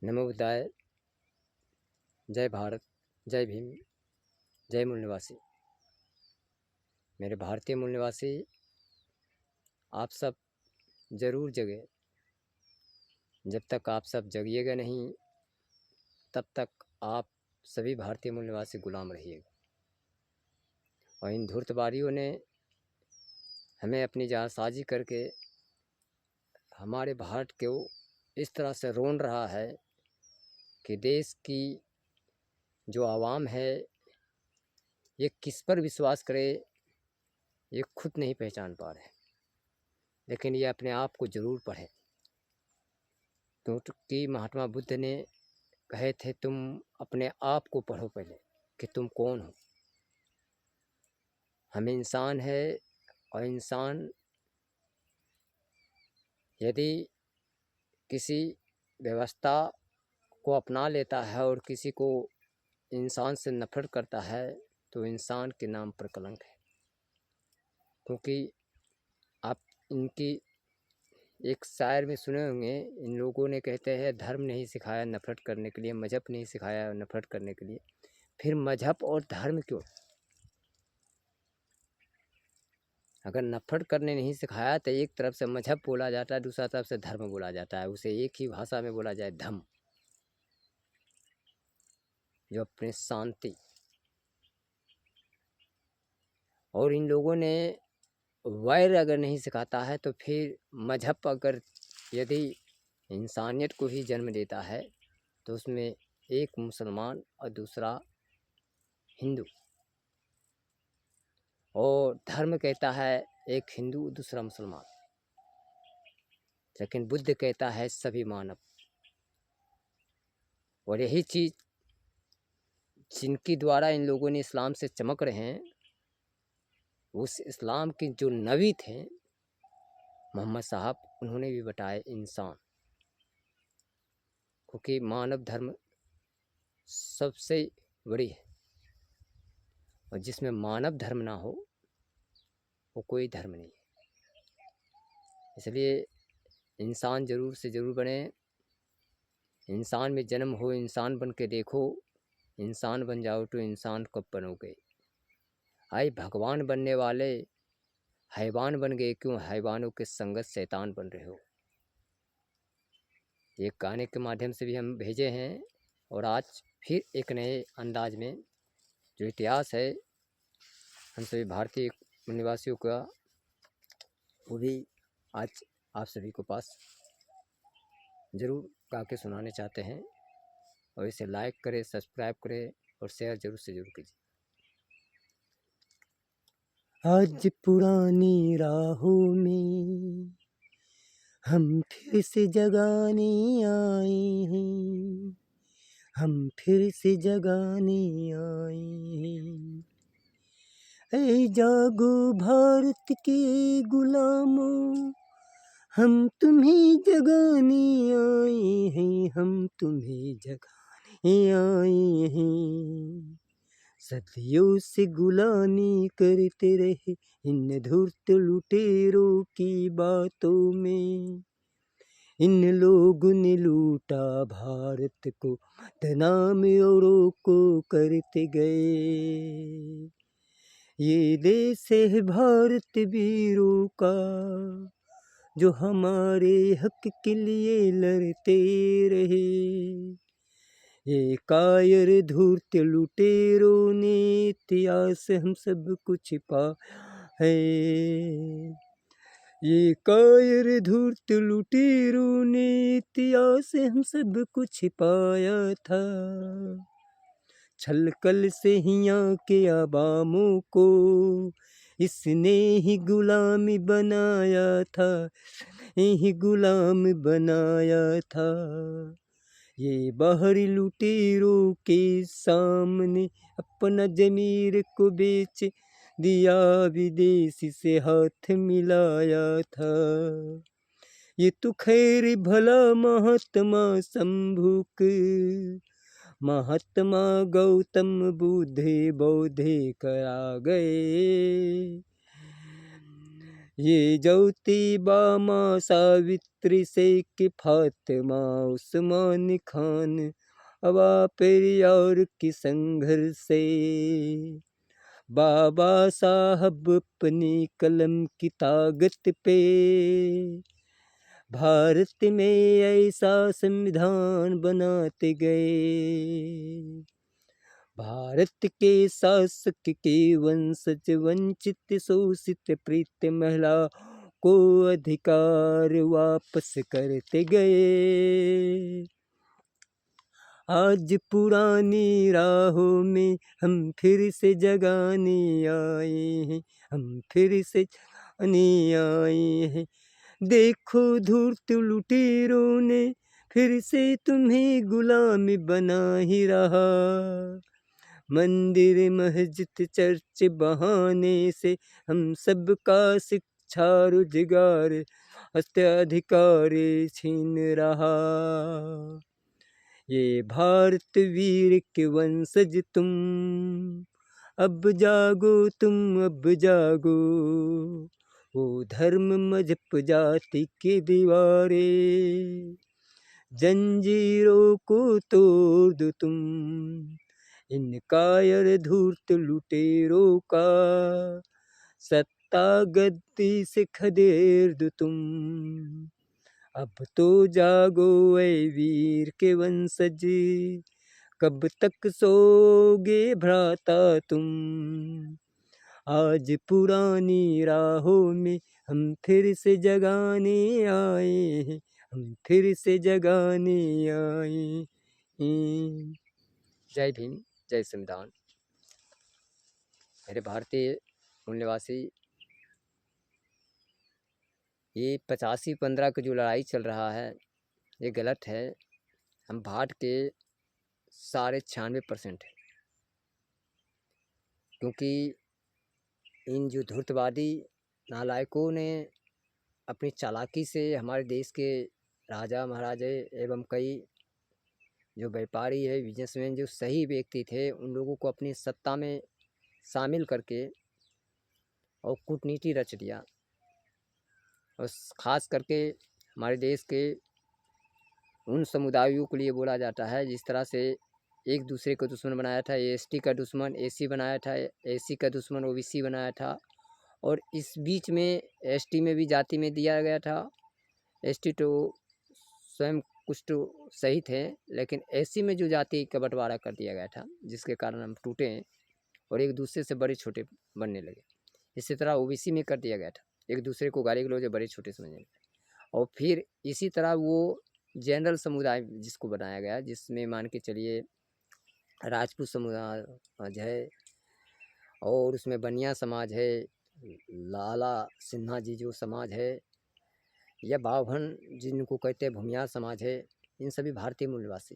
नमो बुद्धाय। जय भारत, जय भीम, जय मूल निवासी। मेरे भारतीय मूल निवासी, आप सब जरूर जगे। जब तक आप सब जगिएगा नहीं तब तक आप सभी भारतीय मूल निवासी गुलाम रहिएगा। और इन धूर्तबारियों ने हमें अपनी जालसाजी करके हमारे भारत को इस तरह से रोन रहा है कि देश की जो आवाम है ये किस पर विश्वास करे ये खुद नहीं पहचान पा रहे, लेकिन ये अपने आप को जरूर पढ़े। क्योंकि महात्मा बुद्ध ने कहे थे तुम अपने आप को पढ़ो पहले कि तुम कौन हो। हम इंसान है और इंसान यदि किसी व्यवस्था को अपना लेता है और किसी को इंसान से नफरत करता है तो इंसान के नाम पर कलंक है। क्योंकि आप इनकी एक शायर में सुने होंगे, इन लोगों ने कहते हैं धर्म नहीं सिखाया नफरत करने के लिए, मजहब नहीं सिखाया नफरत करने के लिए। फिर मजहब और धर्म क्यों? अगर नफरत करने नहीं सिखाया तो एक तरफ से मजहब बोला जाता है, दूसरा तरफ से धर्म बोला जाता है। उसे एक ही भाषा में बोला जाए धम्म, जो अपने शांति। और इन लोगों ने वैर अगर नहीं सिखाता है तो फिर मजहब अगर यदि इंसानियत को ही जन्म देता है तो उसमें एक मुसलमान और दूसरा हिंदू, और धर्म कहता है एक हिंदू दूसरा मुसलमान, लेकिन बुद्ध कहता है सभी मानव। और यही चीज़ जिनकी द्वारा इन लोगों ने इस्लाम से चमक रहे हैं, उस इस्लाम के जो नबी थे मोहम्मद साहब, उन्होंने भी बताया इंसान, क्योंकि मानव धर्म सबसे बड़ी है। और जिसमें मानव धर्म ना हो वो कोई धर्म नहीं है। इसलिए इंसान जरूर से ज़रूर बने। इंसान में जन्म हो, इंसान बन के देखो। इंसान बन जाओ तो इंसान कब बनोगे? आए भगवान बनने वाले हैवान बन गए क्यों? हैवानों के संगत शैतान बन रहे हो। ये गाने के माध्यम से भी हम भेजे हैं। और आज फिर एक नए अंदाज में जो इतिहास है हम सभी भारतीय निवासियों का, वो भी आज आप सभी को पास ज़रूर गा के सुनाने चाहते हैं। और इसे लाइक करें, सब्सक्राइब करें और शेयर जरूर से जरूर कीजिए। आज पुरानी राहों में हम फिर से जगाने आए हैं, हम फिर से जगाने आए हैं। ऐ जागो भारत के गुलामों, हम तुम्हें जगाने आए हैं, हम तुम्हें जगाने आए हैं। सदियों से गुलामी करते रहे इन धूर्त लुटेरों की बातों में। इन लोगों ने लूटा भारत को, बदनाम औरों को करते गए। ये देश है भारत वीरों का, जो हमारे हक के लिए लड़ते रहे। ये कायर धूर्त लुटेरों ने इतिहास हम सब को छिपा है। ये कायर धूर्त लुटेरों ने इतिहास हम सब को छिपाया था। छलकल से हियाँ के अवामों को इसने ही गुलामी बनाया था, ही गुलाम बनाया था। ये बाहरी लुटेरों के सामने अपना ज़मीर को बेच दिया, विदेशी से हाथ मिलाया था। ये तो खैर भला महात्मा शंभुक, महात्मा गौतम बुद्धे बौद्धे करा गए। ये ज्योति बामा सावित्री से कि फातिमा उस्मान खान अवा पेरियार की संघर्ष से बाबा साहब अपनी कलम की ताकत पे भारत में ऐसा संविधान बनाते गए। भारत के शासक के वंशज वंचित शोषित प्रीत महिला को अधिकार वापस करते गए। आज पुरानी राहों में हम फिर से जगाने आए हैं, हम फिर से जगाने आए हैं। देखो धूर्त लुटेरों ने फिर से तुम्हें गुलाम बना ही रहा। मंदिर मस्जिद चर्च बहाने से हम सबका शिक्षा रोजगार हस्ताधिकार छीन रहा। ये भारत वीर के वंशज तुम, अब जागो तुम, अब जागो। वो धर्म मजहब जाति के दीवारे, जंजीरों को तोड़ दो तुम। इन कायर धूर्त लुटेरों का सत्ता गद्दी से खदेड़ दो तुम। अब तो जागो ऐ वीर के वंशज, कब तक सोगे भ्राता तुम। आज पुरानी राहों में हम फिर से जगाने आए हैं, हम फिर से जगाने आए हैं। जय भीम, जय संविधान। मेरे भारतीय मूल निवासी, ये 85-15 का जो लड़ाई चल रहा है ये गलत है। हम भारत के 96% है, क्योंकि इन जो धूर्तवादी नालायकों ने अपनी चालाकी से हमारे देश के राजा महाराजे एवं कई जो व्यापारी है, बिजनेसमैन, जो सही व्यक्ति थे, उन लोगों को अपनी सत्ता में शामिल करके और कूटनीति रच दिया। और ख़ास करके हमारे देश के उन समुदायों के लिए बोला जाता है जिस तरह से एक दूसरे को दुश्मन बनाया था। एसटी का दुश्मन एसी बनाया था, एसी का दुश्मन ओबीसी बनाया था, और इस बीच में एसटी में भी जाति में दिया गया था। एसटी तो स्वयं कुछ तो सही थे, लेकिन एसी में जो जाति का बंटवारा कर दिया गया था, जिसके कारण हम टूटे हैं और एक दूसरे से बड़े छोटे बनने लगे। इसी तरह ओबीसी में कर दिया गया था, एक दूसरे को गाली गलौज बड़े छोटे समझने लगे। और फिर इसी तरह वो जनरल समुदाय जिसको बनाया गया, जिसमें मान के चलिए राजपूत समाज है, और उसमें बनिया समाज है, लाला सिन्हा जी जो समाज है, या बाभन जिनको कहते हैं भूमियार समाज है, इन सभी भारतीय मूल निवासी,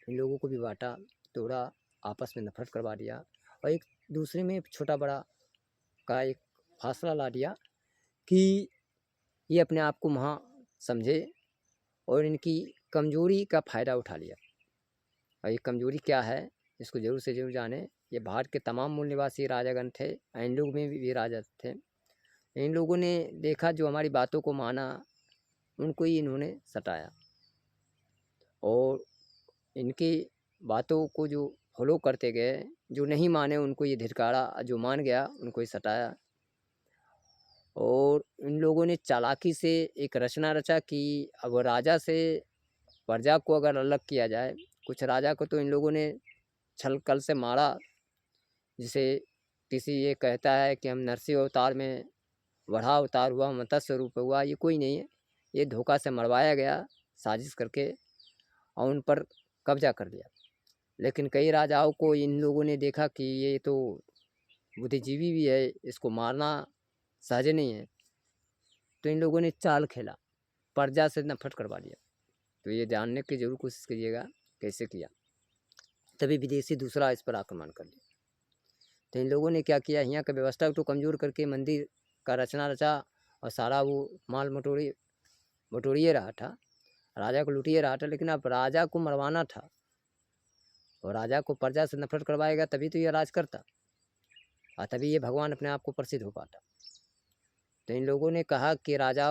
इन लोगों को भी बांटा, तोड़ा, आपस में नफरत करवा दिया और एक दूसरे में छोटा बड़ा का एक फासला ला दिया कि ये अपने आप को महा समझे और इनकी कमजोरी का फ़ायदा उठा लिया। और ये कमजोरी क्या है, इसको ज़रूर से ज़रूर जाने। ये भारत के तमाम मूल निवासी राजागण थे, इन लोग में भी राजा थे। इन लोगों ने देखा, जो हमारी बातों को माना, उनको ही इन्होंने सताया, और इनकी बातों को जो फॉलो करते गए, जो नहीं माने उनको ये धिक्कारा, जो मान गया उनको ही सताया। और इन लोगों ने चालाकी से एक रचना रचा कि अब राजा से प्रजा को अगर अलग किया जाए, कुछ राजा को तो इन लोगों ने छल कल से मारा, जिसे किसी ये कहता है कि हम नरसिंह अवतार में वराह अवतार हुआ, मत्स्य रूप हुआ, ये कोई नहीं है, ये धोखा से मरवाया गया साजिश करके और उन पर कब्जा कर दिया। लेकिन कई राजाओं को इन लोगों ने देखा कि ये तो बुद्धिजीवी भी है, इसको मारना सहज नहीं है, तो इन लोगों ने चाल खेला, प्रजा से नफरत करवा दिया। तो ये जानने की जरूर कोशिश कीजिएगा कैसे किया। तभी विदेशी दूसरा इस पर आक्रमण कर लिया। तो इन लोगों ने क्या किया, यहाँ का व्यवस्था को कमज़ोर करके मंदिर का रचना रचा और सारा वो माल बटोरिए रहा था, राजा को लुटिए रहा था। लेकिन अब राजा को मरवाना था, और राजा को प्रजा से नफरत करवाएगा तभी तो ये राज करता, और तभी ये भगवान अपने आप को प्रसिद्ध हो पाता। तो इन लोगों ने कहा कि राजा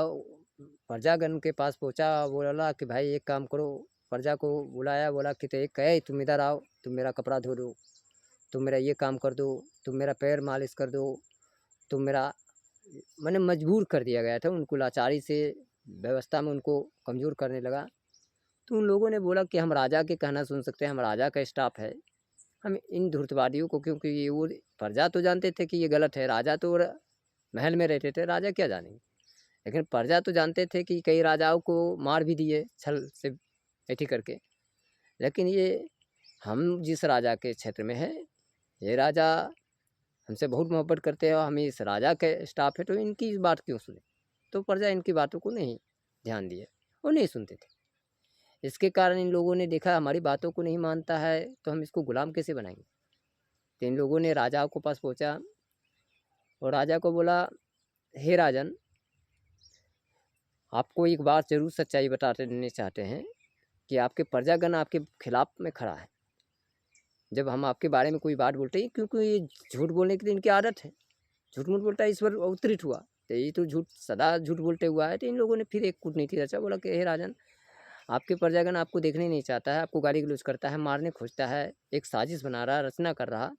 प्रजागण के पास पहुंचा, बोला कि भाई एक काम करो। प्रजा को बुलाया, बोला कि तो एक कहे तुम इधर आओ, तुम मेरा कपड़ा धो दो, तुम मेरा ये काम कर दो, तुम मेरा पैर मालिश कर दो, तुम मेरा, मैंने मजबूर कर दिया गया था उनको, लाचारी से व्यवस्था में उनको कमज़ोर करने लगा। तो उन लोगों ने बोला कि हम राजा के कहना सुन सकते हैं, हम राजा का स्टाफ है, हम इन धूर्तवादियों को, क्योंकि ये वो प्रजा तो जानते थे कि ये गलत है, राजा तो महल में रहते थे, राजा क्या जानेंगे, लेकिन प्रजा तो जानते थे कि कई राजाओं को मार भी दिए छल से ऐठी करके। लेकिन ये हम जिस राजा के क्षेत्र में है, ये राजा हमसे बहुत मोहब्बत करते हैं और हम इस राजा के स्टाफ है, तो इनकी बात क्यों सुने। तो प्रजा इनकी बातों को नहीं ध्यान दिए और नहीं सुनते थे। इसके कारण इन लोगों ने देखा हमारी बातों को नहीं मानता है, तो हम इसको गुलाम कैसे बनाएंगे। तो इन लोगों ने राजा के पास पहुंचा और राजा को बोला, हे राजन, आपको एक बात जरूर सच्चाई बता देने चाहते हैं कि आपके प्रजागण आपके खिलाफ में खड़ा है। जब हम आपके बारे में कोई बात बोलते हैं, क्योंकि ये झूठ बोलने की तो इनकी आदत है, झूठ मूठ बोलता है, ईश्वर अवतरित हुआ, तो ये तो झूठ सदा झूठ बोलते हुआ है। तो इन लोगों ने फिर एक कूटनीति रचा, बोला कि हे राजन, आपके प्रजागण आपको देखने नहीं चाहता है, आपको गाली गलौज करता है, मारने खोजता है, एक साजिश बना रहा, रचना कर रहा।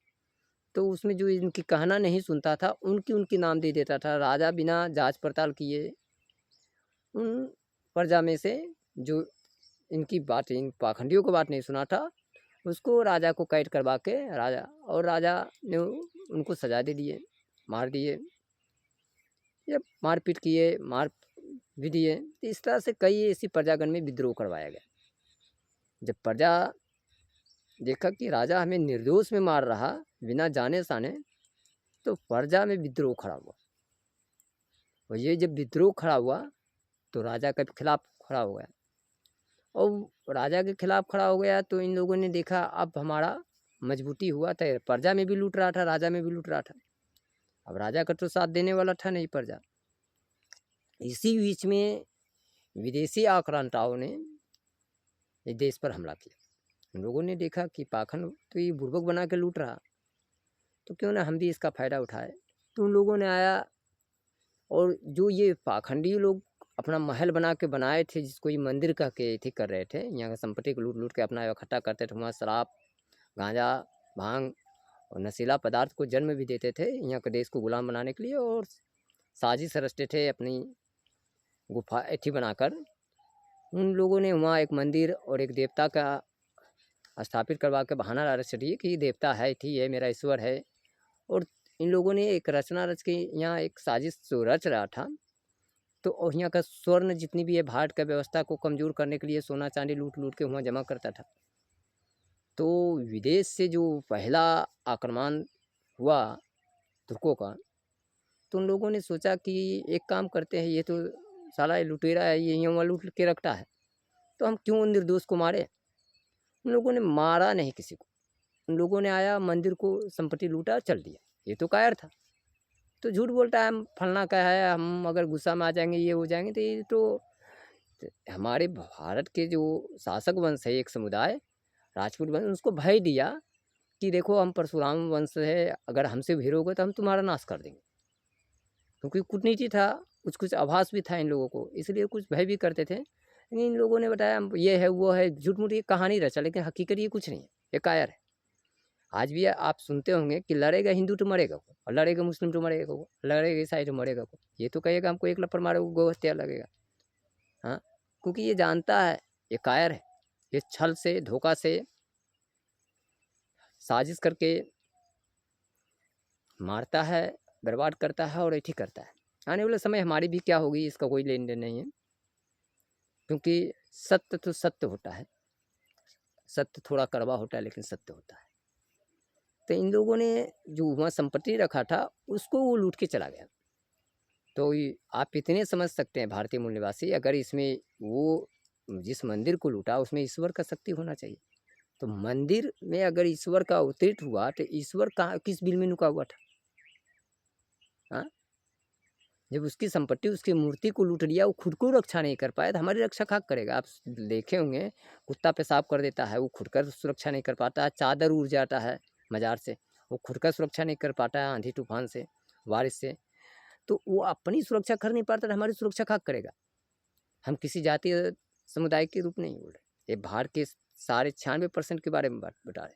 तो उसमें जो इनकी कहना नहीं सुनता था, उनकी नाम दे देता था। राजा बिना जांच पड़ताल किए उन प्रजा में से जो इनकी बात, इन पाखंडियों को बात नहीं सुना था, उसको राजा को कैद करवा के राजा ने उनको सजा दे दिए, मार दिए, या मारपीट किए, मार भी दिए। तो इस तरह से कई ऐसी प्रजागण में विद्रोह करवाया गया। जब प्रजा देखा कि राजा हमें निर्दोष में मार रहा बिना जाने साने, तो प्रजा में विद्रोह खड़ा हुआ। और ये जब विद्रोह खड़ा हुआ तो राजा के खिलाफ खड़ा हो गया, और राजा के खिलाफ खड़ा हो गया तो इन लोगों ने देखा अब हमारा मजबूती हुआ था, प्रजा में भी लूट रहा था, राजा में भी लूट रहा था, अब राजा का तो साथ देने वाला था नहीं प्रजा। इसी बीच में विदेशी आक्रांताओं ने इस देश पर हमला किया। उन लोगों ने देखा कि पाखंड तो ये बुर्बक बना के लूट रहा, तो क्यों ना हम भी इसका फ़ायदा उठाए। तो उन लोगों ने आया, और जो ये पाखंडी लोग अपना महल बना के बनाए थे, जिसको ये मंदिर कह के थी कर रहे थे, यहाँ का संपत्ति को लूट लूट के अपना इकट्ठा करते थे, वहाँ शराब, गांजा, भांग और नशीला पदार्थ को जन्म भी देते थे यहाँ के देश को गुलाम बनाने के लिए, और साजिश रचते थे अपनी गुफा ऐठी बनाकर। उन लोगों ने वहाँ एक मंदिर और एक देवता का स्थापित करवा के बहाना रच दिए कि ये देवता है, थी ये मेरा ईश्वर है। और इन लोगों ने एक रचना रच के यहाँ एक साजिश जो रच रहा था, तो यहाँ का स्वर्ण जितनी भी है, भारत का व्यवस्था को कमज़ोर करने के लिए सोना चांदी लूट लूट के वहाँ जमा करता था। तो विदेश से जो पहला आक्रमण हुआ तुर्कों का, तो उन लोगों ने सोचा कि एक काम करते हैं, ये तो साला लुटेरा है, ये यहाँ लूट के रखता है, तो हम क्यों निर्दोष को मारे। उन लोगों ने मारा नहीं किसी को, उन लोगों ने आया मंदिर को संपत्ति लूटा चल दिया। ये तो कायर था, तो झूठ बोलता है हम फलना का है, हम अगर गुस्सा में आ जाएंगे ये हो जाएंगे। तो ये तो हमारे भारत के जो शासक वंश है, एक समुदाय राजपूत वंश, उसको भय दिया कि देखो हम परशुराम वंश है, अगर हमसे भिड़ोगे तो हम तुम्हारा नाश कर देंगे। क्योंकि कूटनीति था, कुछ कुछ आभास भी था इन लोगों को, इसलिए कुछ भय भी करते थे। लेकिन इन लोगों ने बताया ये है वो है, झूठ मूठ ये कहानी रचा, लेकिन हकीकत ये कुछ नहीं है, ये कायर है। आज भी आप सुनते होंगे कि लड़ेगा हिंदू तो मरेगा को, और लड़ेगा मुस्लिम तो मरेगा को, लड़ेगा ईसाई तो मरेगा को। ये तो कहेगा हमको एक लपड़ मारे गो हत्या लगेगा। हाँ, क्योंकि ये जानता है, ये कायर है, ये छल से धोखा से साजिश करके मारता है, बर्बाद करता है और ऐठी करता है। आने वाले समय हमारी भी क्या होगी इसका कोई लेन देन नहीं है, क्योंकि सत्य तो सत्य होता है, सत्य थोड़ा कड़वा होता है लेकिन सत्य होता है। तो इन लोगों ने जो वहाँ संपत्ति रखा था उसको वो लूट के चला गया। तो आप इतने समझ सकते हैं भारतीय मूल निवासी, अगर इसमें वो जिस मंदिर को लूटा उसमें ईश्वर का शक्ति होना चाहिए। तो मंदिर में अगर ईश्वर का अवतरित हुआ तो ईश्वर कहाँ किस बिल में नुका हुआ था। हाँ, जब उसकी संपत्ति उसकी मूर्ति को लूट लिया, वो खुद को रक्षा नहीं कर पाया तो हमारी रक्षा कहाँ करेगा। आप देखे होंगे कुत्ता पेशाब कर देता है, वो खुद का सुरक्षा नहीं कर पाता है, चादर उड़ जाता है मजार से, वो खुद का सुरक्षा नहीं कर पाता है आंधी तूफान से, बारिश से। तो वो अपनी सुरक्षा कर नहीं पाता तो हमारी सुरक्षा क्या करेगा। हम किसी जातीय समुदाय के रूप नहीं बोल रहे, ये भारत के सारे 96% के बारे में बता रहे।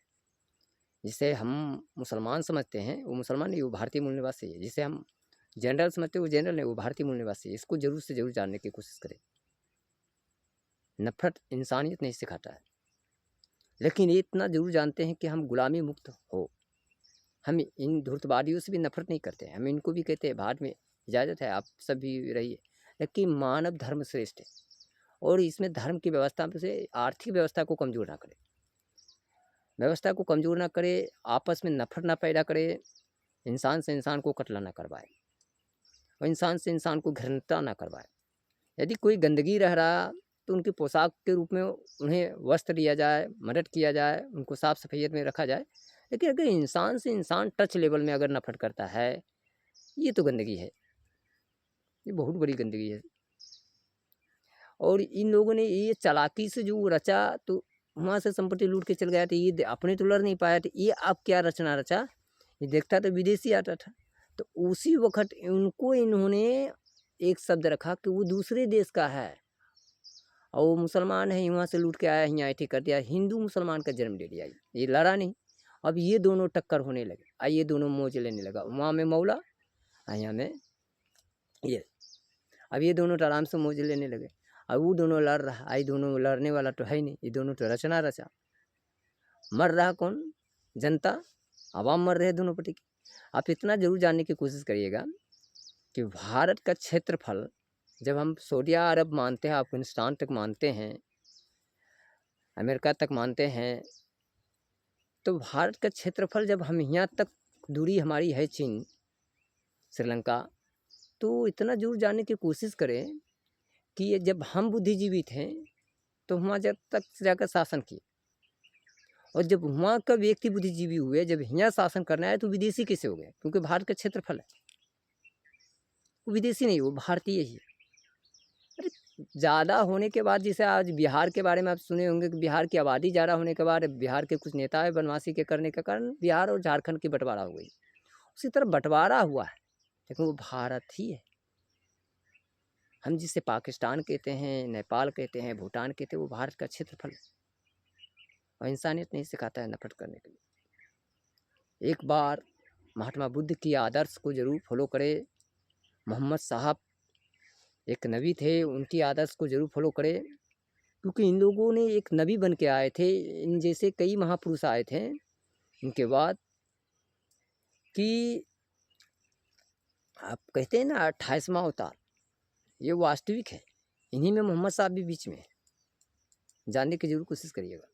जिसे हम मुसलमान समझते हैं वो मुसलमान नहीं, वो भारतीय मूल निवासी है। जिसे हम जनरल समझते हैं वो जनरल नहीं, वो भारतीय मूल निवासी है। इसको जरूर से जरूर जानने की कोशिश करें। नफरत इंसानियत नहीं सिखाता है, लेकिन ये इतना जरूर जानते हैं कि हम गुलामी मुक्त हो। हम इन धूर्तवादियों से भी नफरत नहीं करते हैं, हम इनको भी कहते हैं भारत में इजाज़त है, आप सब भी रहिए, लेकिन मानव धर्म श्रेष्ठ है। और इसमें धर्म की व्यवस्था से आर्थिक व्यवस्था को कमज़ोर ना करे, व्यवस्था को कमज़ोर ना करे, आपस में नफरत ना पैदा करे, इंसान से इंसान को कत्ल ना करवाए और इंसान से इंसान को घृणता ना करवाए। यदि कोई गंदगी रह रहा तो उनकी पोशाक के रूप में उन्हें वस्त्र दिया जाए, मदद किया जाए, उनको साफ़ सफाइयत में रखा जाए। लेकिन अगर इंसान से इंसान टच लेवल में अगर नफरत करता है, ये तो गंदगी है, ये बहुत बड़ी गंदगी है। और इन लोगों ने ये चालाकी से जो रचा, तो वहाँ से संपत्ति लूट के चल गया, तो ये अपने तो लड़ नहीं पाया, तो ये अब क्या रचना रचा। ये देखता तो विदेशी आता था, तो उसी वक्त उनको इन्होंने एक शब्द रखा कि वो दूसरे देश का है और वो मुसलमान है, वहाँ से लूट के आया, यहाँ ऐठी कर दिया, हिंदू मुसलमान का जन्म ले लिया। ये लड़ा नहीं, अब ये दोनों टक्कर होने लगे, ये दोनों मौज लेने लगा, वहाँ में मौला यहाँ में ये। अब ये दोनों तो आराम से मौज लेने लगे, अब वो दोनों लड़ रहा, आई दोनों लड़ने वाला तो है ही नहीं, ये दोनों तो रचना रचा। मर रहा कौन? जनता, आवाम मर रहे दोनों पट्टी की। आप इतना जरूर जानने की कोशिश करिएगा कि भारत का क्षेत्रफल, जब हम सऊदी अरब मानते हैं, अफगानिस्तान तक मानते हैं, अमेरिका तक मानते हैं, तो भारत का क्षेत्रफल जब हम यहाँ तक दूरी हमारी है चीन, श्रीलंका, तो इतना जरूर जानने की कोशिश करें कि ये जब हम बुद्धिजीवी थे तो वहाँ जब तक जाकर शासन किए, और जब वहाँ का व्यक्ति बुद्धिजीवी हुए, जब यहाँ शासन करना है तो विदेशी कैसे हो गए? क्योंकि भारत का क्षेत्रफल है, वो विदेशी नहीं, वो भारतीय ही है। अरे ज़्यादा होने के बाद, जैसे आज बिहार के बारे में आप सुने होंगे कि बिहार की आबादी ज़्यादा होने के बाद बिहार के कुछ नेता बनवासी के करने के कारण बिहार और झारखंड की बंटवारा हो गई। उसी तरह बंटवारा हुआ है, लेकिन वो भारत ही है। हम जिसे पाकिस्तान कहते हैं, नेपाल कहते हैं, भूटान कहते हैं, वो भारत का क्षेत्रफल है। और इंसानियत नहीं सिखाता है नफरत करने के लिए। एक बार महात्मा बुद्ध की आदर्श को जरूर फॉलो करें। मोहम्मद साहब एक नबी थे, उनकी आदर्श को जरूर फॉलो करें, क्योंकि इन लोगों ने एक नबी बन के आए थे। इन जैसे कई महापुरुष आए थे इनके बाद, कि आप कहते हैं ना 28वां अवतार, ये वास्तविक है। इन्हीं में मोहम्मद साहब भी बीच में है, जानने की जरूर कोशिश करिएगा।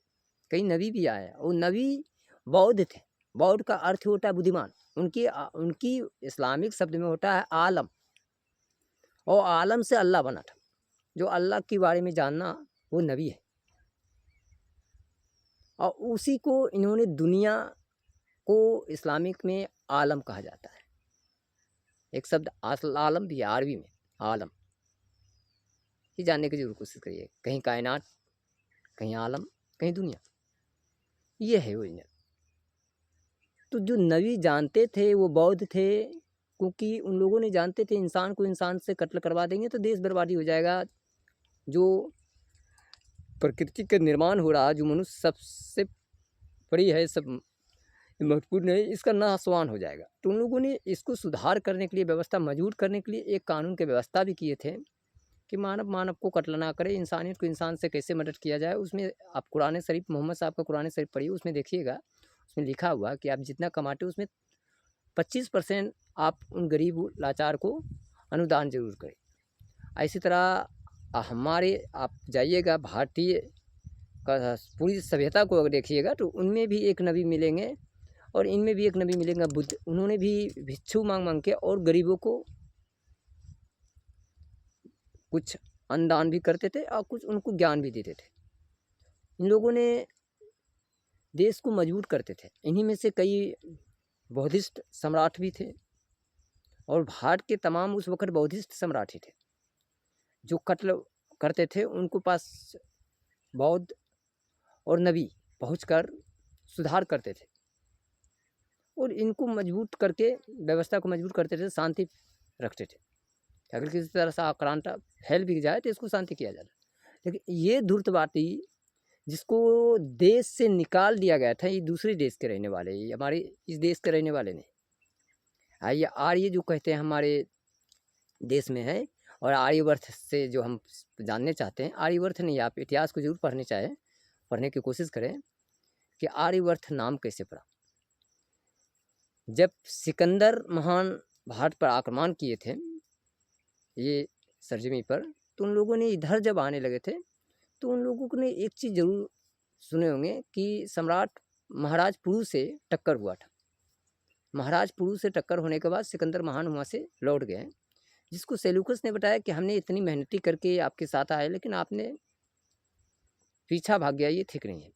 कई नबी भी आए, और नबी बौद्ध थे। बौद्ध का अर्थ होता है बुद्धिमान। उनकी इस्लामिक शब्द में होता है आलम, और आलम से अल्लाह बना था। जो अल्लाह के बारे में जानना, वो नबी है। और उसी को इन्होंने, दुनिया को इस्लामिक में आलम कहा जाता है। एक शब्द आलम भी है अरबी में, आलम। ये जानने की जरूर कोशिश करिए, कहीं कायनात, कहीं आलम, कहीं दुनिया, ये है ओरिजिनल। तो जो नबी जानते थे वो बौद्ध थे, क्योंकि उन लोगों ने जानते थे इंसान को इंसान से कत्ल करवा देंगे तो देश बर्बादी हो जाएगा। जो प्रकृति का निर्माण हो रहा, जो मनुष्य सबसे बड़ी है, सब महत्वपूर्ण है, इसका नाशवान हो जाएगा। तो उन लोगों ने इसको सुधार करने के लिए, व्यवस्था मजबूत करने के लिए एक कानून की व्यवस्था भी किए थे कि मानव को कत्ल ना करे, इंसानियत को इंसान से कैसे मदद किया जाए। उसमें आप कुरान शरीफ, मोहम्मद साहब का कुरान शरीफ पढ़िए, उसमें देखिएगा, उसमें लिखा हुआ कि आप जितना कमाते हो उसमें 25% आप उन गरीब लाचार को अनुदान जरूर करें। इसी तरह हमारे, आप जाइएगा भारतीय का पूरी सभ्यता को अगर देखिएगा तो उनमें भी एक नबी मिलेंगे, और इनमें भी एक नबी मिलेंगे बुद्ध। उन्होंने भी भिक्षु मांग के और गरीबों को कुछ अनुदान भी करते थे और कुछ उनको ज्ञान भी देते थे। इन लोगों ने देश को मजबूत करते थे। इन्हीं में से कई बौद्धिस्ट सम्राट भी थे, और भारत के तमाम उस वक्त बौद्धिस्ट सम्राट ही थे जो कत्ल करते थे। उनको पास बौद्ध और नबी पहुंचकर सुधार करते थे, और इनको मजबूत करके, व्यवस्था को मजबूत करते थे, शांति रखते थे। अगर किसी तरह से आक्रांत फैल भी जाए तो इसको शांति किया जाता। लेकिन ये धूर्तवादी जिसको देश से निकाल दिया गया था, ये दूसरे देश के रहने वाले, ये हमारे इस देश के रहने वाले नहीं। ये आर्य जो कहते हैं हमारे देश में है, और आर्यवर्त से जो हम जानने चाहते हैं, आर्यवर्त नहीं, आप इतिहास को जरूर पढ़ने की कोशिश करें कि आर्यवर्त नाम कैसे पड़ा। जब सिकंदर महान भारत पर आक्रमण किए थे ये सरजमी पर, तो उन लोगों ने इधर जब आने लगे थे तो उन लोगों ने एक चीज़ जरूर सुने होंगे कि सम्राट महाराज पुरु से टक्कर हुआ था। महाराज पुरु से टक्कर होने के बाद सिकंदर महान वहाँ से लौट गए, जिसको सेल्यूकस ने बताया कि हमने इतनी मेहनती करके आपके साथ आए, लेकिन आपने पीछा भाग गया, ये ठीक नहीं है।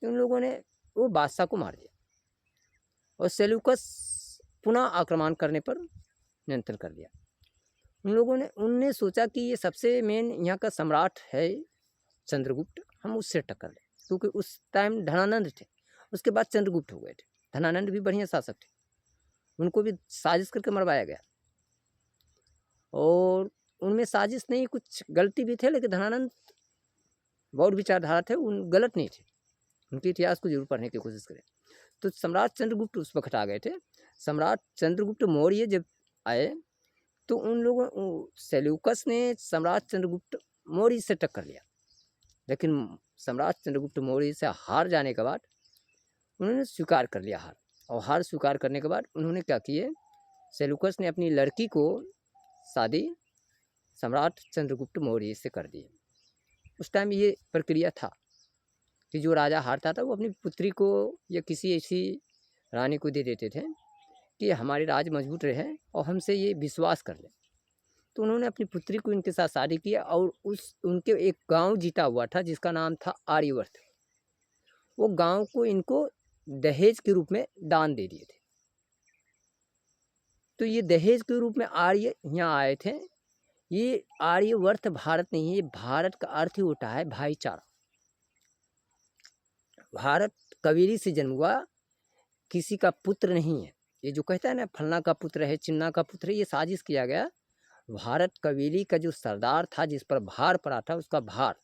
तो उन लोगों ने वो बादशाह को मार दिया और सेल्यूकस पुनः आक्रमण करने पर नियंत्रण कर लिया। उनने सोचा कि ये सबसे मेन यहाँ का सम्राट है चंद्रगुप्त, हम उससे टक्कर लें, क्योंकि उस टाइम धनानंद थे, उसके बाद चंद्रगुप्त हो गए थे। धनानंद भी बढ़िया शासक थे, उनको भी साजिश करके मरवाया गया, और उनमें साजिश नहीं, कुछ गलती भी थे, लेकिन धनानंद बहुत विचारधारा थे, उन गलत नहीं थे। उनके इतिहास को जरूर पढ़ने की कोशिश करें। तो सम्राट चंद्रगुप्त उस वक्त आ गए थे। सम्राट चंद्रगुप्त मौर्य जब आए तो उन लोगों सेल्यूकस ने सम्राट चंद्रगुप्त मौर्य से टक्कर लिया, लेकिन सम्राट चंद्रगुप्त मौर्य से हार जाने के बाद उन्होंने स्वीकार कर लिया हार, और हार स्वीकार करने के बाद उन्होंने क्या किए, सेल्यूकस ने अपनी लड़की को शादी सम्राट चंद्रगुप्त मौर्य से कर दी। उस टाइम ये प्रक्रिया था कि जो राजा हारता था वो अपनी पुत्री को या किसी ऐसी रानी को दे देते थे कि हमारी राज मजबूत रहे और हमसे ये विश्वास कर ले। तो उन्होंने अपनी पुत्री को इनके साथ शादी किया, और उनके एक गांव जीता हुआ था जिसका नाम था आर्यवर्त। वो गांव को इनको दहेज के रूप में दान दे दिए थे। तो ये दहेज के रूप में आर्य यहाँ आए थे। ये आर्यवर्त भारत नहीं है, ये भारत का अर्थ ही होता है भाईचारा। भारत कबीले से जन्म हुआ, किसी का पुत्र नहीं है। ये जो कहता है ना फलना का पुत्र है, चिन्ना का पुत्र है, ये साजिश किया गया। भारत कबीले का जो सरदार था, जिस पर भार पड़ा था, उसका भार,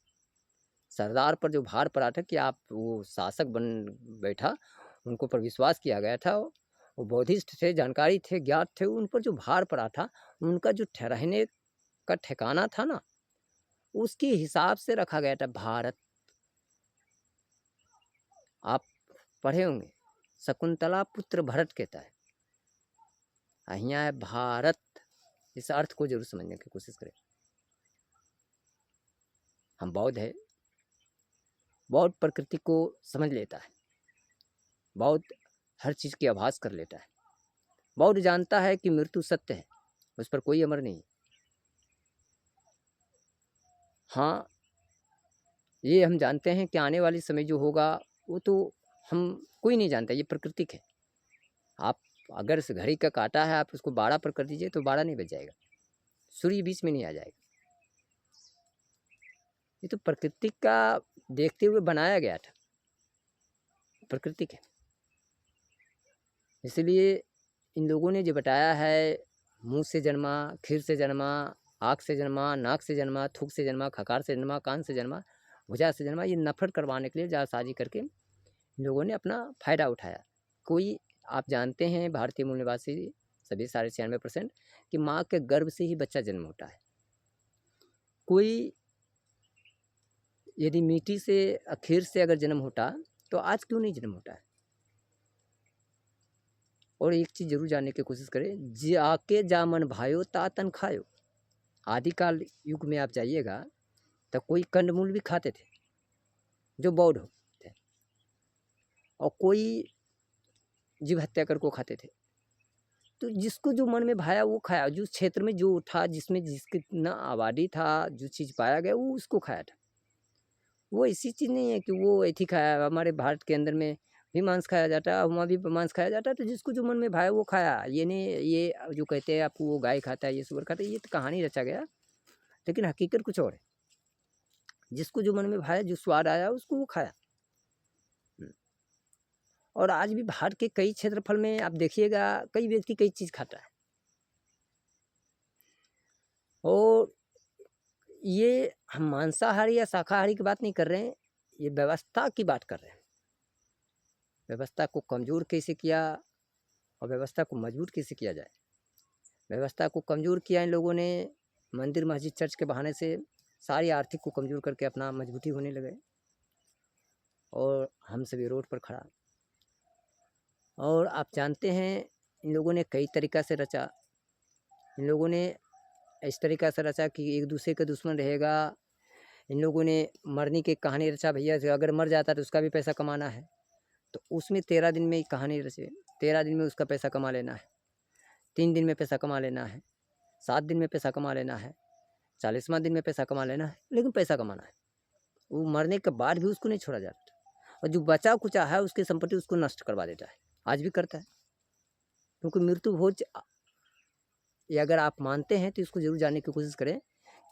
सरदार पर जो भार पड़ा था कि आप वो शासक बन बैठा, उनको पर विश्वास किया गया था। वो बौद्धिस्ट थे, जानकारी थे, ज्ञात थे, उन पर जो भार पड़ा था, उनका जो रहने का ठिकाना था ना, उसके हिसाब से रखा गया था भारत। आप पढ़े होंगे, शकुंतला पुत्र भरत कहता है, यहाँ है भारत। इस अर्थ को जरूर समझने की कोशिश करें। हम बौद्ध है, बौद्ध प्रकृति को समझ लेता है, बौद्ध हर चीज़ की आभास कर लेता है। बौद्ध जानता है कि मृत्यु सत्य है, उस पर कोई अमर नहीं। हाँ, ये हम जानते हैं कि आने वाली समय जो होगा वो तो हम कोई नहीं जानता, ये प्राकृतिक है। आप अगर इस घड़ी का काटा है, आप उसको 12 पर कर दीजिए तो 12 नहीं बज जाएगा, सूर्य बीच में नहीं आ जाएगा। ये तो प्रकृति का देखते हुए बनाया गया था, प्राकृतिक है। इसलिए इन लोगों ने जो बताया है, मुंह से जन्मा, खीर से जन्मा, आँख से जन्मा, नाक से जन्मा, थूक से जन्मा, खकार से जन्मा, कान से जन्मा, भुजा से जन्मा, ये नफरत करवाने के लिए जालसाजी करके इन लोगों ने अपना फ़ायदा उठाया। कोई, आप जानते हैं भारतीय मूल निवासी सभी 96% कि माँ के गर्भ से ही बच्चा जन्म होता है। कोई यदि मिट्टी से, खीर से अगर जन्म होता तो आज क्यों नहीं जन्म होता है। और एक चीज़ जरूर जानने की कोशिश करें, जाके जामन भायो तातन खायो। आदिकाल युग में आप जाइएगा तो कोई कंदमूल भी खाते थे जो बौद्ध थे, और कोई जीव हत्या कर को खाते थे। तो जिसको जो मन में भाया वो खाया, जो क्षेत्र में जो था, जिसमें जितना आबादी था, जो चीज़ पाया गया वो उसको खाया था। वो ऐसी चीज़ नहीं है कि वो ऐसी खाया। हमारे भारत के अंदर में भी मांस खाया जाता है, वहाँ भी मांस खाया जाता है। तो जिसको जो मन में भाया वो खाया। ये नहीं, ये जो कहते हैं आपको वो गाय खाता है, ये सुअर खाता है, ये तो कहानी रचा गया, लेकिन हकीकत कुछ और है। जिसको जो मन में भाया, जो स्वाद आया उसको वो खाया। और आज भी भारत के कई क्षेत्रफल में आप देखिएगा, कई व्यक्ति कई चीज़ खाता है। और ये हम मांसाहारी या शाकाहारी की बात नहीं कर रहे हैं, ये व्यवस्था की बात कर रहे हैं। व्यवस्था को कमज़ोर कैसे किया और व्यवस्था को मजबूत कैसे किया जाए। व्यवस्था को कमज़ोर किया इन लोगों ने मंदिर मस्जिद चर्च के बहाने से, सारी आर्थिक को कमज़ोर करके अपना मजबूती होने लगे और हम सभी रोड पर खड़ा। और आप जानते हैं इन लोगों ने कई तरीक़ा से रचा। इन लोगों ने इस तरीक़ा से रचा कि एक दूसरे का दुश्मन रहेगा। इन लोगों ने मरने की कहानी रचा, भैया अगर मर जाता तो उसका भी पैसा कमाना है, तो उसमें 13 दिन में ही कहानी रचे। 13 दिन में उसका पैसा कमा लेना है, 3 दिन में पैसा कमा लेना है, 7 दिन में पैसा कमा लेना है, 40वां दिन में पैसा कमा लेना है, लेकिन पैसा कमाना है। वो मरने के बाद भी उसको नहीं छोड़ा जाता, और जो बचा कुचा है उसकी संपत्ति उसको नष्ट करवा देता है, आज भी करता है। क्योंकि मृत्यु भोज, ये अगर आप मानते हैं तो इसको जरूर जानने की कोशिश करें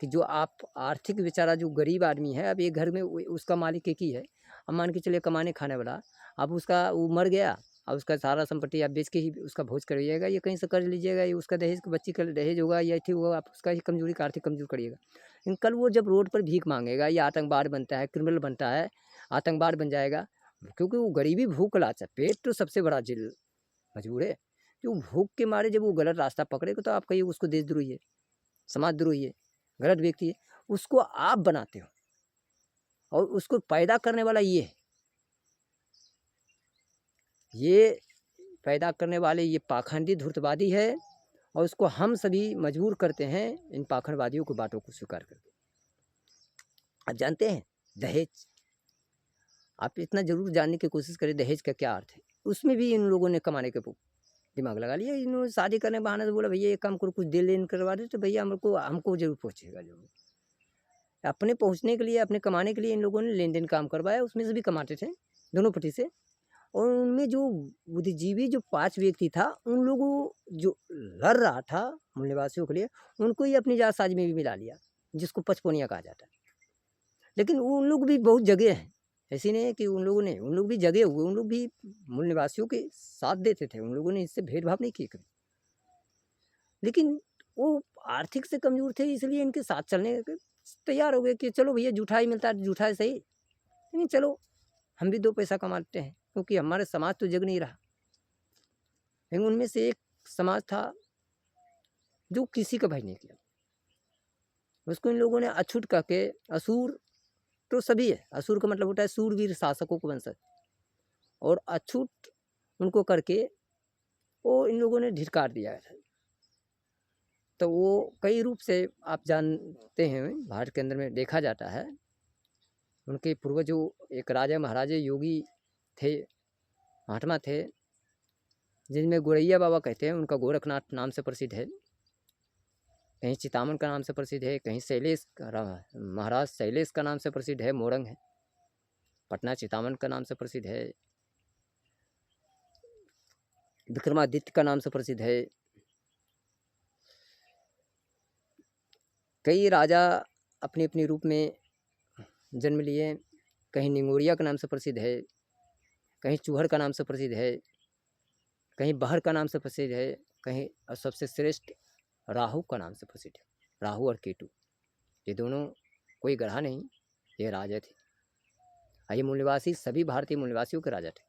कि जो आप आर्थिक बेचारा जो गरीब आदमी है, अब ये घर में उसका मालिक एक ही है, अब मान के चलिए कमाने खाने वाला, अब उसका वो मर गया, अब उसका सारा संपत्ति आप बेच के ही उसका भोज करिएगा, ये कहीं से कर्ज लीजिएगा, ये उसका दहेज की बच्ची का दहेज होगा, या ठीक होगा, आप उसका ही कमजोरी का आर्थिक कमजोर करिएगा। लेकिन कल वो जब रोड पर भीख मांगेगा या आतंकवाद बनता है, क्रिमिनल बनता है, आतंकवाद बन जाएगा, क्योंकि वो गरीबी भूख लाचा, पेट तो सबसे बड़ा जिल मजबूर है। जो भूख के मारे जब वो गलत रास्ता पकड़ेगा तो आप कहिए उसको देशद्रोही है, समाजद्रोही है, गलत व्यक्ति है। उसको आप बनाते हो और उसको पैदा करने वाला ये है, ये पैदा करने वाले ये पाखंडी धूर्तवादी है, और उसको हम सभी मजबूर करते हैं इन पाखंडवादियों की बातों को स्वीकार करके। आप जानते हैं दहेज, आप इतना जरूर जानने की कोशिश करें दहेज का क्या अर्थ है। उसमें भी इन लोगों ने कमाने के दिमाग लगा लिया। इन्होंने शादी करने बहाने से बोला भैया एक काम करो, कुछ दे लेन करवा दे, तो भैया हमको जरूर पहुँचेगा जरूर। अपने पहुँचने के लिए, अपने कमाने के लिए इन लोगों ने लेन देन काम करवाया, उसमें से भी कमाते थे दोनों पट्टी से। और उनमें जो बुद्धिजीवी जो 5 व्यक्ति था, उन लोगों जो लड़ रहा था मूल निवासियों के लिए, उनको ही अपनी जालसाजी में भी मिला लिया, जिसको पचपौनिया कहा जाता है। लेकिन उन लोग भी बहुत जगह हैं, ऐसी नहीं है कि उन लोग भी जगे हुए, उन लोग भी मूल निवासियों के साथ देते थे, उन लोगों ने इससे भेदभाव नहीं किए कभी। लेकिन वो आर्थिक से कमजोर थे, इसलिए इनके साथ चलने के तैयार हो गए कि चलो भैया जूठा ही मिलता है, जूठा है सही, लेकिन चलो हम भी 2 पैसा कमाते हैं, क्योंकि हमारे समाज तो जग नहीं रहा। लेकिन उनमें से एक समाज था जो किसी का भय नहीं किया, उसको इन लोगों ने अछूत कह के, असुर तो सभी है, असुर का मतलब होता है सूरवीर शासकों को वंशज, और अछूत उनको करके वो इन लोगों ने धिक्कार दिया है। तो वो कई रूप से आप जानते हैं भारत के अंदर में देखा जाता है। उनके पूर्वजों एक राजा महाराजे योगी थे, महात्मा थे, जिनमें गोरैया बाबा कहते हैं, उनका गोरखनाथ नाम से प्रसिद्ध है, कहीं चितामन का नाम से प्रसिद्ध है, कहीं शैलेश महाराज शैलेश का नाम से प्रसिद्ध है, मोरंग है, पटना चितामन का नाम से प्रसिद्ध है, विक्रमादित्य का नाम से प्रसिद्ध है। कई राजा अपने अपने रूप में जन्म लिए, कहीं निंगोरिया का नाम से प्रसिद्ध है, कहीं चूहड़ का नाम से प्रसिद्ध है, कहीं बहर का नाम से प्रसिद्ध है, कहीं और सबसे श्रेष्ठ राहु का नाम से प्रसिद्ध है। राहु और केतु, ये दोनों कोई ग्रह नहीं, ये राजा थे। ये मूल निवासी सभी भारतीय मूल निवासियों के राजा थे,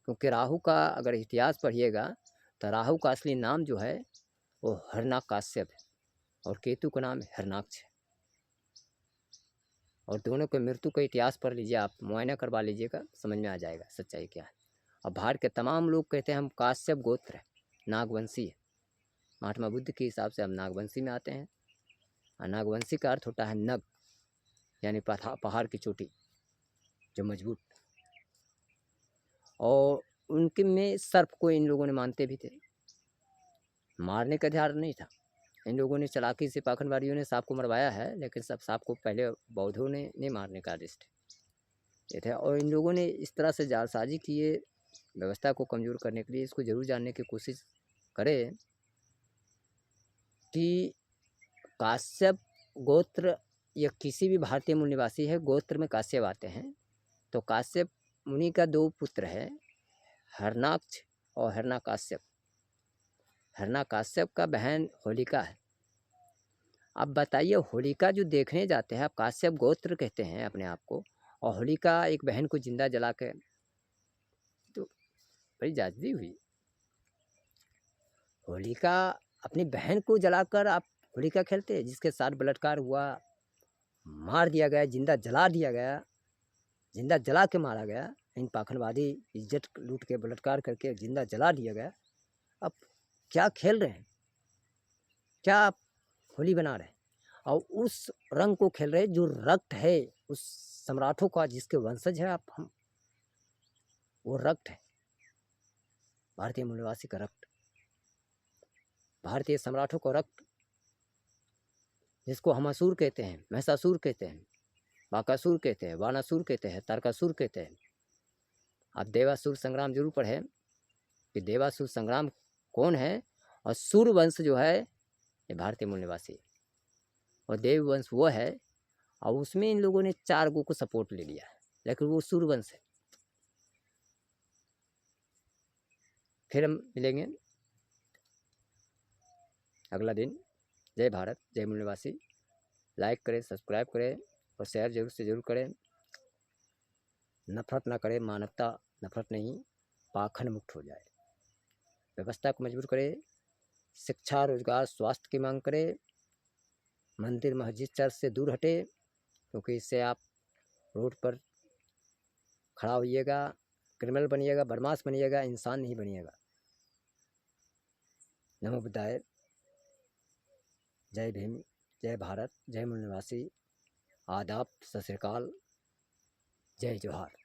क्योंकि राहु का अगर इतिहास पढ़िएगा तो राहु का असली नाम जो है वो हरनाक काश्यप है, और केतु का नाम हिरणाक्ष है। और दोनों के मृत्यु का इतिहास पढ़ लीजिए, आप मुआयना करवा लीजिएगा, समझ में आ जाएगा सच्चाई क्या है। और भारत के तमाम लोग कहते हैं हम काश्यप गोत्र है, नागवंशी है। महात्मा बुद्ध के हिसाब से हम नागवंशी में आते हैं, और नागवंशी का अर्थ होता है नग, यानी पहाड़ की चोटी जो मजबूत। और उनके में सर्प को इन लोगों ने मानते भी थे, मारने का ध्यान नहीं था। इन लोगों ने चालाकी से, पाखंडवादियों ने सांप को मरवाया है, लेकिन सब सांप को पहले बौद्धों ने नहीं मारने का आदेश ये थे। और इन लोगों ने इस तरह से जालसाजी किए व्यवस्था को कमज़ोर करने के लिए। इसको जरूर जानने की कोशिश करें कि काश्यप गोत्र या किसी भी भारतीय मूल निवासी है, गोत्र में काश्यप आते हैं, तो काश्यप मुनि का 2 पुत्र है, हिरणाक्ष और हिरण्याकश्यप। हिरण्याकश्यप का बहन होलिका है, अब बताइए, होलिका जो देखने जाते हैं, आप काश्यप गोत्र कहते हैं अपने आप को, और होलिका एक बहन को जिंदा जला के, तो बड़ी जादवी हुई। होलिका अपनी बहन को जलाकर आप होलिका खेलते हैं, जिसके साथ बलात्कार हुआ, मार दिया गया, जिंदा जला दिया गया, जिंदा जला के मारा गया, इन पाखंडवादी इज्जत लूट के बलात्कार करके जिंदा जला दिया गया। अब क्या खेल रहे हैं, क्या आप होली बना रहे हैं, और उस रंग को खेल रहे हैं जो रक्त है उस सम्राटों का, जिसके वंशज है आप हम, वो रक्त है भारतीय मूलवासी का रक्त, भारतीय सम्राटों का रक्त, जिसको हम असुर कहते हैं, महिषासुर कहते हैं, बाकासुर कहते हैं, वानासुर कहते हैं, तारकासुर कहते हैं। आप देवासुर संग्राम जरूर पढ़े कि देवासुर संग्राम कौन है, और सूर्यवंश जो है ये भारतीय मूल निवासी, और देववंश वो है, और उसमें इन लोगों ने 4 गो को सपोर्ट ले लिया है, लेकिन वो सूर्यवंश है। फिर हम मिलेंगे अगला दिन। जय भारत, जय मूल निवासी। लाइक करें, सब्सक्राइब करें और शेयर जरूर से जरूर करें। नफरत ना करें, मानवता नफरत नहीं, पाखंड मुक्त हो जाए। व्यवस्था को मजबूत करें, शिक्षा, रोजगार, स्वास्थ्य की मांग करें, मंदिर, मस्जिद, चर्च से दूर हटे, क्योंकि इससे आप रोड पर खड़ा होइएगा, क्रिमिनल बनिएगा, बदमाश बनिएगा, इंसान नहीं बनिएगा। नमो बुद्धाय। जय भीम, जय भारत, जय मूल निवासी। आदाब, सत श्री अकाल, जय जोहार।